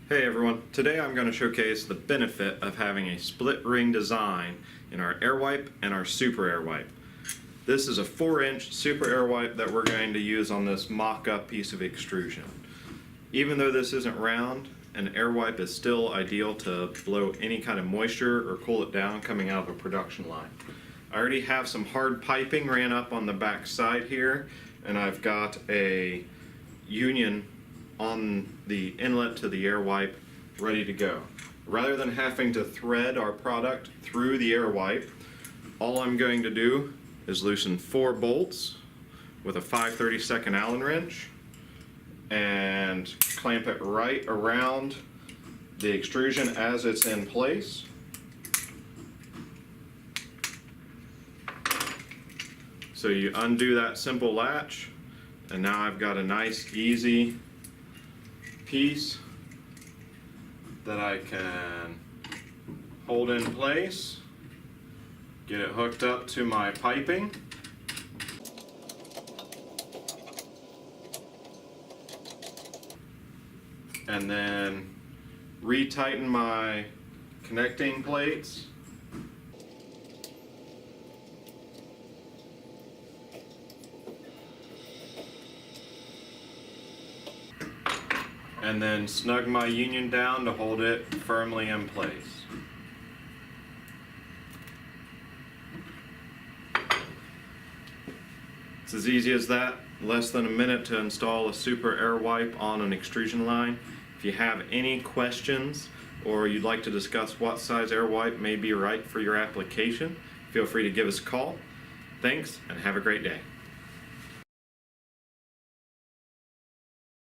Hey everyone, today I'm going to showcase the benefit of having a split ring design in our air wipe and our super air wipe. This is a 4-inch super air wipe that we're going to use on this mock-up piece of extrusion. Even though this isn't round, an air wipe is still ideal to blow any kind of moisture or cool it down coming out of a production line. I already have some hard piping ran up on the back side here, and I've got a union on the inlet to the air wipe ready to go. Rather than having to thread our product through the air wipe, all I'm going to do is loosen 4 bolts with a 5/32 Allen wrench and clamp it right around the extrusion as it's in place. So you undo that simple latch, and now I've got a nice, easy piece that I can hold in place, get it hooked up to my piping, and then retighten my connecting plates. And then snug my union down to hold it firmly in place. It's as easy as that. Less than a minute to install a super air wipe on an extrusion line. If you have any questions or you'd like to discuss what size air wipe may be right for your application, feel free to give us a call. Thanks and have a great day.